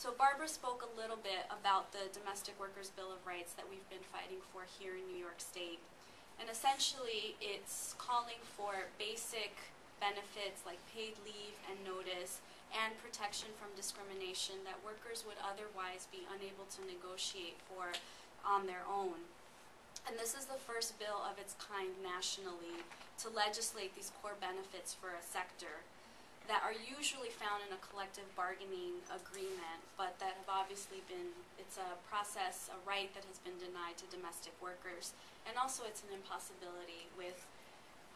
So Barbara spoke a little bit about the Domestic Workers Bill of Rights that we've been fighting for here in New York State. And essentially, it's calling for basic benefits like paid leave and notice and protection from discrimination that workers would otherwise be unable to negotiate for on their own. And this is the first bill of its kind nationally to legislate these core benefits for a sector that are usually found in a collective bargaining agreement, but that have obviously been, it's a process, a right that has been denied to domestic workers. And also it's an impossibility with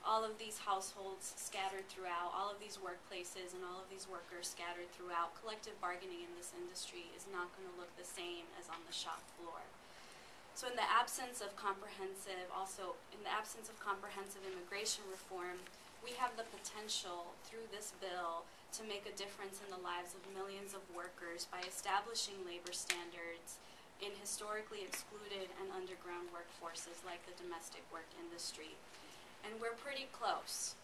all of these households scattered throughout, all of these workplaces and all of these workers scattered throughout. Collective bargaining in this industry is not going to look the same as on the shop floor. So in the absence of comprehensive immigration reform, we have the potential through this bill to make a difference in the lives of millions of workers by establishing labor standards in historically excluded and underground workforces like the domestic work industry. And we're pretty close.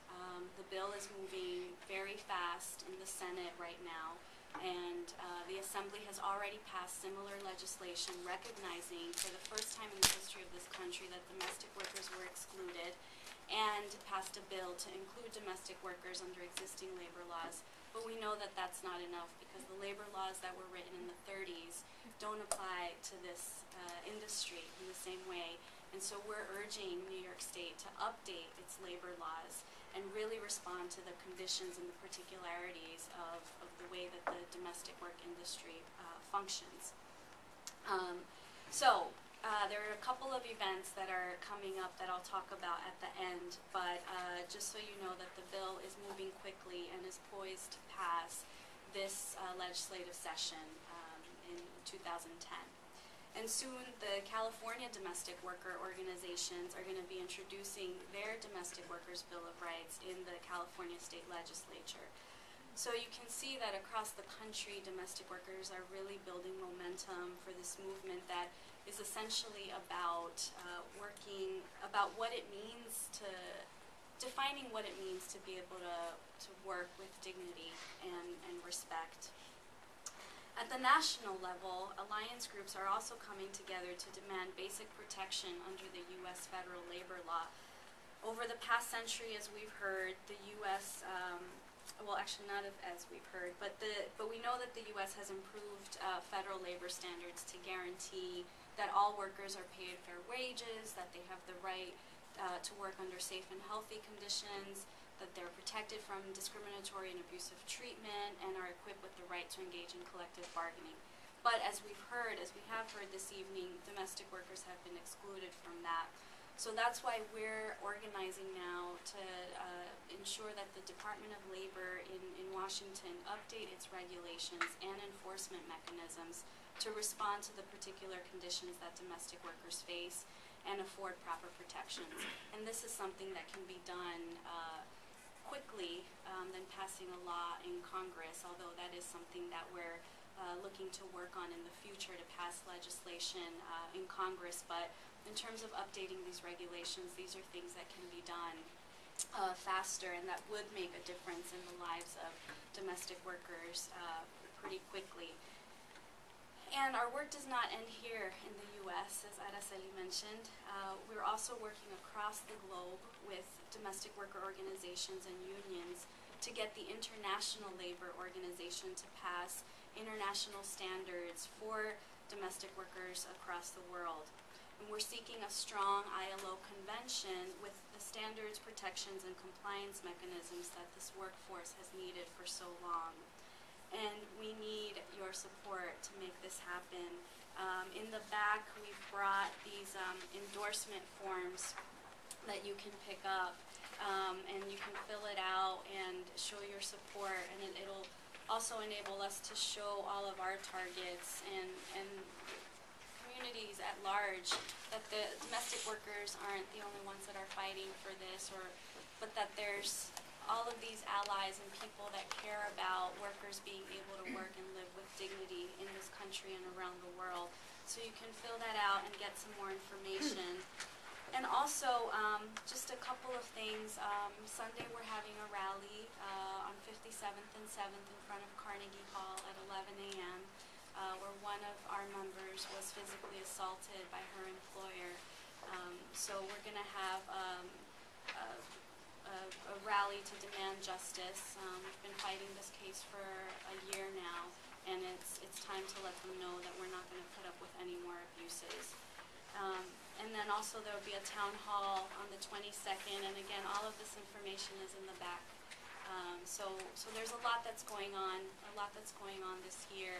The bill is moving very fast in the Senate right now, and the Assembly has already passed similar legislation recognizing for the first time in the history of this country that domestic workers were excluded, and passed a bill to include domestic workers under existing labor laws. But we know that that's not enough because the labor laws that were written in the 30s don't apply to this industry in the same way. And so we're urging New York State to update its labor laws and really respond to the conditions and the particularities of the way that the domestic work industry functions. There are a couple of events that are coming up that I'll talk about at the end, but just so you know that the bill is moving quickly and is poised to pass this legislative session in 2010. And soon the California domestic worker organizations are going to be introducing their Domestic Workers Bill of Rights in the California State Legislature. So you can see that across the country, domestic workers are really building momentum for this movement that is essentially about about what it means to, defining what it means to be able to work with dignity and respect. At the national level, alliance groups are also coming together to demand basic protection under the U.S. federal labor law. Over the past century, as we've heard, the U.S., well, actually not as we've heard, but we know that the U.S. has improved federal labor standards to guarantee that all workers are paid fair wages, that they have the right to work under safe and healthy conditions, that they're protected from discriminatory and abusive treatment, and are equipped with the right to engage in collective bargaining. But as we have heard this evening, domestic workers have been excluded from that. So that's why we're organizing now to ensure that the Department of Labor in Washington update its regulations and enforcement mechanisms to respond to the particular conditions that domestic workers face and afford proper protections. And this is something that can be done quickly than passing a law in Congress, although that is something that we're looking to work on in the future to pass legislation in Congress. But in terms of updating these regulations, these are things that can be done faster and that would make a difference in the lives of domestic workers pretty quickly. And our work does not end here in the U.S., as Araceli mentioned. We're also working across the globe with domestic worker organizations and unions to get the International Labor Organization to pass international standards for domestic workers across the world. And we're seeking a strong ILO convention with the standards, protections, and compliance mechanisms that this workforce has needed for so long. And we need your support to make this happen. In the back, we've brought these endorsement forms that you can pick up, and you can fill it out and show your support, and it'll also enable us to show all of our targets and communities at large that the domestic workers aren't the only ones that are fighting for this, but that there's all of these allies and people that care about workers being able to work and live with dignity in this country and around the world. So you can fill that out and get some more information. And also, just a couple of things. Sunday we're having a rally on 57th and 7th in front of Carnegie Hall at 11 a.m. one of our members was physically assaulted by her employer. So we're going to have a rally to demand justice. We've been fighting this case for a year now, and it's time to let them know that we're not going to put up with any more abuses. And then also there will be a town hall on the 22nd, and again, all of this information is in the back. So there's a lot that's going on, this year.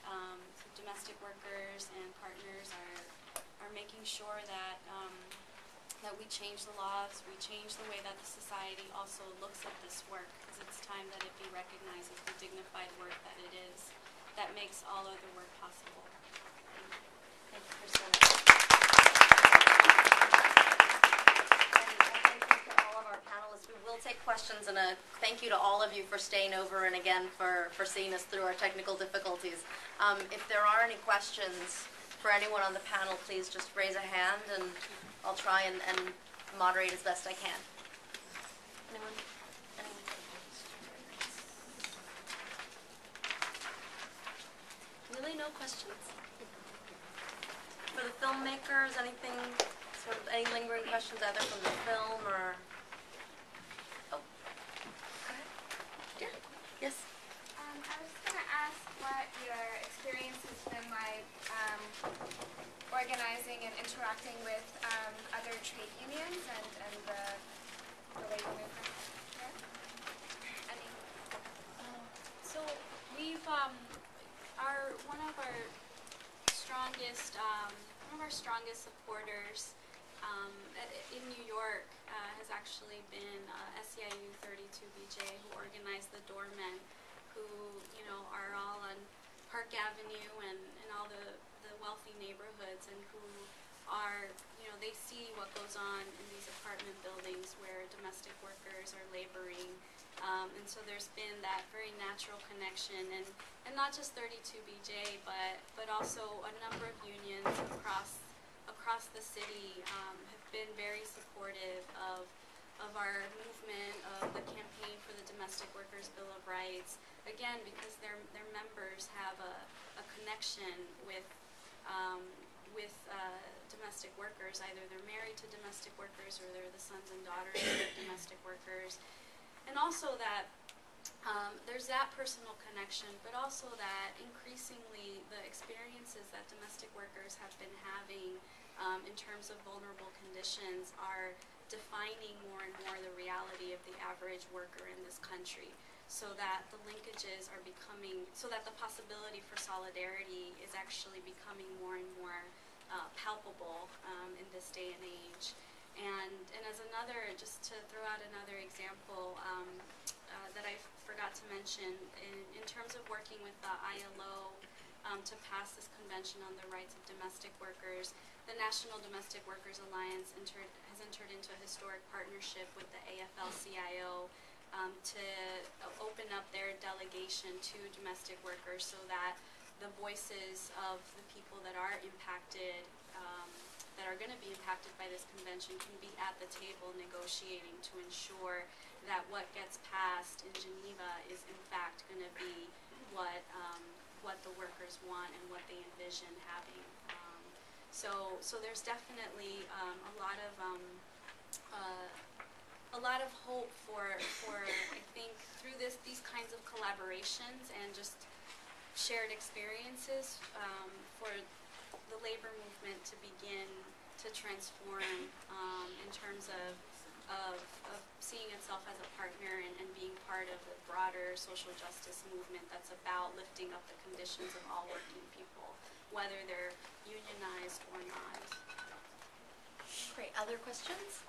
So domestic workers and partners are making sure that that we change the laws, we change the way that the society also looks at this work, because it's time that it be recognized as the dignified work that it is, that makes all other work possible. Thank you, Priscilla. And thank you to all of our panelists. We will take questions, and a thank you to all of you for staying over, and again for seeing us through our technical difficulties. If there are any questions for anyone on the panel, please just raise a hand, and I'll try and moderate as best I can. Anyone? Really, no questions? For the filmmakers, anything, sort of any lingering questions either from the film or? Oh, go ahead. Yeah. Yes. I was going to ask what your experience has been like organizing and interacting with other trade unions and the labor movement here. So we've one of our strongest supporters in New York has actually been SEIU 32BJ, who organized the doormen, who are all on Park Avenue and all the wealthy neighborhoods, and who are they see what goes on in these apartment buildings where domestic workers are laboring, and so there's been that very natural connection, and not just 32BJ, but also a number of unions across the city have been very supportive of our movement, of the campaign for the Domestic Workers Bill of Rights, again because their members have a connection with domestic workers. Either they're married to domestic workers or they're the sons and daughters of domestic workers. And also that there's that personal connection, but also that increasingly the experiences that domestic workers have been having in terms of vulnerable conditions are defining more and more the reality of the average worker in this country, so that the linkages are becoming, so that the possibility for solidarity is actually becoming more and more palpable in this day and age. And as another, just to throw out another example that I forgot to mention, in terms of working with the ILO to pass this Convention on the Rights of Domestic Workers, the National Domestic Workers Alliance has entered into a historic partnership with the AFL-CIO to open up their delegation to domestic workers, so that the voices of the people that are impacted, that are going to be impacted by this convention, can be at the table negotiating to ensure that what gets passed in Geneva is in fact going to be what the workers want and what they envision having. So there's definitely a lot of hope for I think through these kinds of collaborations and just shared experiences for the labor movement to begin to transform in terms of seeing itself as a partner and being part of the broader social justice movement that's about lifting up the conditions of all working people, whether they're unionized or not. Great. Other questions?